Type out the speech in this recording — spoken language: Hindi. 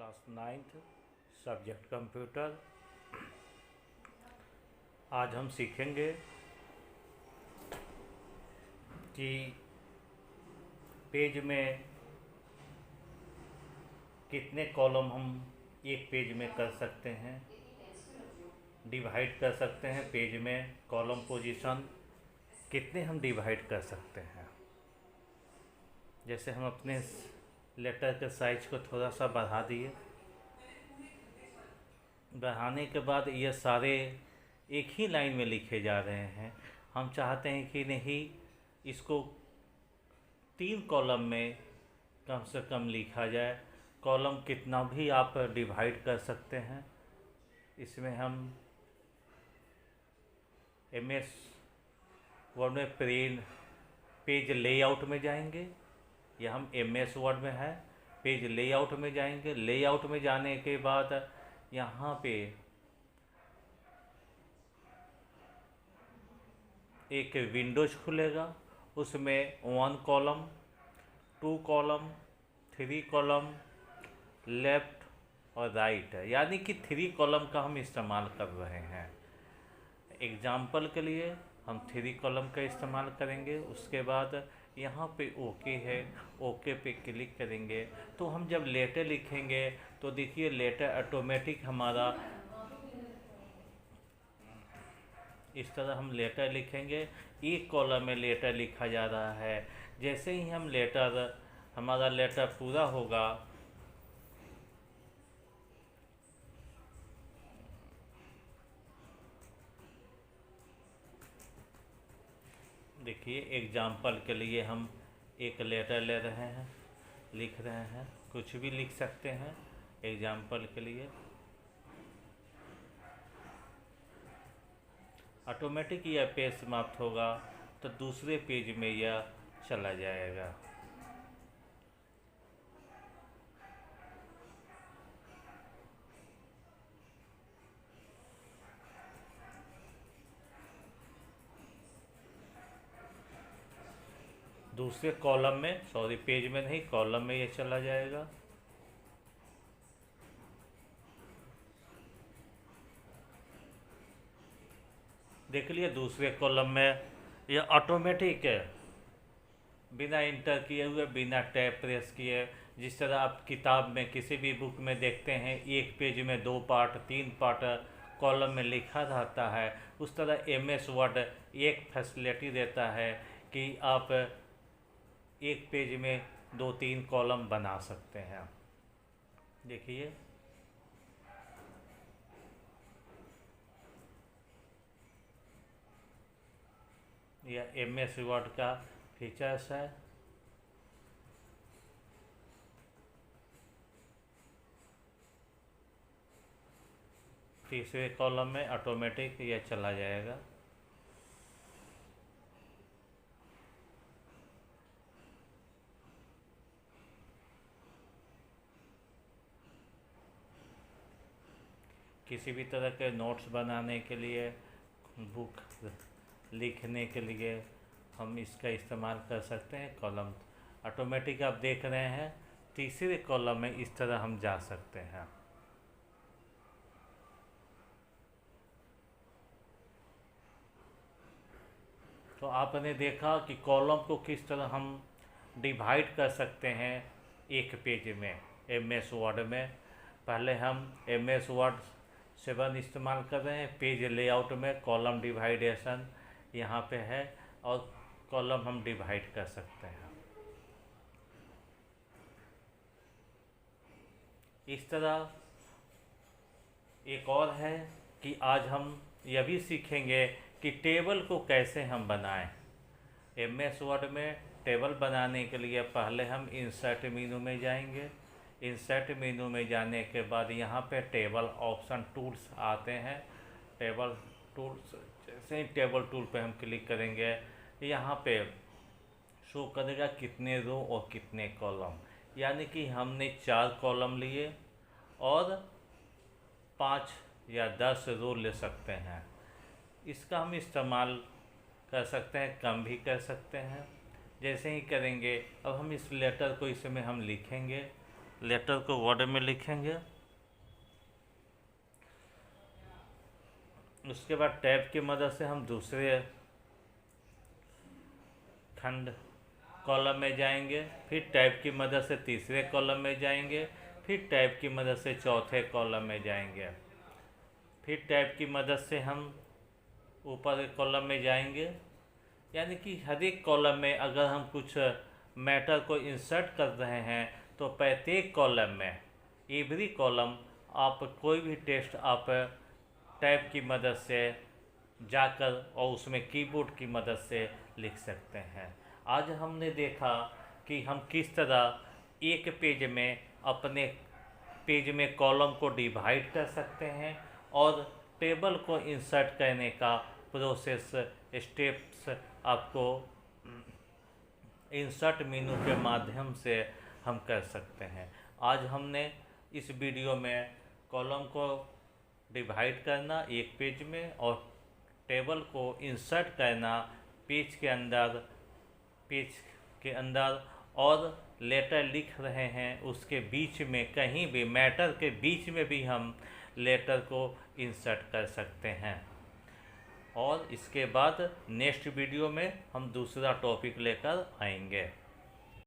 Class 9th subject computer. आज हम सीखेंगे कि पेज में कितने कॉलम हम एक पेज में कर सकते हैं, डिवाइड कर सकते हैं। पेज में कॉलम पोजीशन कितने हम डिवाइड कर सकते हैं। जैसे हम अपने लेटर के साइज को थोड़ा सा बढ़ा दिए, बढ़ाने के बाद ये सारे एक ही लाइन में लिखे जा रहे हैं। हम चाहते हैं कि नहीं, इसको 3 कॉलम में कम से कम लिखा जाए। कॉलम कितना भी आप डिवाइड कर सकते हैं। इसमें हम MS वर्ड में पेज लेआउट में जाएंगे, या हम MS वर्ड में है पेज लेआउट में जाएंगे। लेआउट में जाने के बाद यहाँ पे एक विंडोज खुलेगा, उसमें 1 कॉलम, 2 कॉलम, 3 कॉलम, लेफ्ट और राइट है, यानी कि 3 कॉलम का हम इस्तेमाल कर रहे हैं। एग्जाम्पल के लिए हम 3 कॉलम का इस्तेमाल करेंगे। उसके बाद यहाँ पे ओके है, ओके पे क्लिक करेंगे तो हम जब लेटर लिखेंगे तो देखिए लेटर ऑटोमेटिक हमारा इस तरह हम लेटर लिखेंगे। एक कॉलम में लेटर लिखा जा रहा है। जैसे ही हमारा लेटर पूरा होगा, देखिए एग्जाम्पल के लिए हम एक लेटर ले रहे हैं, लिख रहे हैं, कुछ भी लिख सकते हैं एग्जाम्पल के लिए। ऑटोमेटिक यह पेज समाप्त होगा तो दूसरे पेज में यह चला जाएगा। दूसरे कॉलम में, सॉरी पेज में नहीं, कॉलम में ये चला जाएगा। देख लिए दूसरे कॉलम में ये ऑटोमेटिक है, बिना इंटर किए हुए, बिना टैब प्रेस किए। जिस तरह आप किताब में किसी भी बुक में देखते हैं एक पेज में 2 पार्ट 3 पार्ट कॉलम में लिखा रहता है, उस तरह MS वर्ड एक फैसिलिटी देता है कि आप एक पेज में 2-3 कॉलम बना सकते हैं। देखिए यह MS वर्ड का फीचर्स है। तीसरे कॉलम में ऑटोमेटिक यह चला जाएगा। किसी भी तरह के नोट्स बनाने के लिए, बुक लिखने के लिए हम इसका इस्तेमाल कर सकते हैं। कॉलम ऑटोमेटिक आप देख रहे हैं, तीसरे कॉलम में इस तरह हम जा सकते हैं। तो आपने देखा कि कॉलम को किस तरह हम डिवाइड कर सकते हैं एक पेज में MS वर्ड में। पहले हम MS वर्ड 7 इस्तेमाल कर रहे हैं। पेज लेआउट में कॉलम डिवाइडेशन यहाँ पे है और कॉलम हम डिवाइड कर सकते हैं। इस तरह एक और है कि आज हम यह भी सीखेंगे कि टेबल को कैसे हम बनाएं। MS वर्ड में टेबल बनाने के लिए पहले हम इंसर्ट मेनू में जाएंगे। इंसर्ट मेनू में जाने के बाद यहाँ पे टेबल ऑप्शन टूल्स आते हैं। टेबल टूल्स, जैसे ही टेबल टूल पे हम क्लिक करेंगे, यहाँ पे शो करेगा कितने रो और कितने कॉलम, यानी कि हमने 4 कॉलम लिए और 5 या 10 रो ले सकते हैं। इसका हम इस्तेमाल कर सकते हैं, कम भी कर सकते हैं। जैसे ही करेंगे, अब हम इस लेटर को इसमें हम लिखेंगे। लेटर को वर्ड में लिखेंगे। उसके बाद टैब की मदद से हम दूसरे खंड कॉलम में जाएंगे, फिर टैब की मदद से तीसरे कॉलम में जाएंगे, फिर टैब की मदद से चौथे कॉलम में जाएंगे, फिर टैब की मदद से हम ऊपर के कॉलम में जाएंगे। यानी कि हर एक कॉलम में अगर हम कुछ मैटर को इंसर्ट कर रहे हैं तो प्रत्येक कॉलम में, एवरी कॉलम, आप कोई भी टेक्स्ट आप टैब की मदद से जाकर और उसमें कीबोर्ड की मदद से लिख सकते हैं। आज हमने देखा कि हम किस तरह एक पेज में अपने पेज में कॉलम को डिवाइड कर सकते हैं और टेबल को इंसर्ट करने का प्रोसेस स्टेप्स आपको इंसर्ट मेनू के माध्यम से हम कर सकते हैं। आज हमने इस वीडियो में कॉलम को डिवाइड करना एक पेज में और टेबल को इंसर्ट करना पेज के अंदर और लेटर लिख रहे हैं उसके बीच में, कहीं भी मैटर के बीच में भी हम लेटर को इंसर्ट कर सकते हैं। और इसके बाद नेक्स्ट वीडियो में हम दूसरा टॉपिक लेकर आएंगे।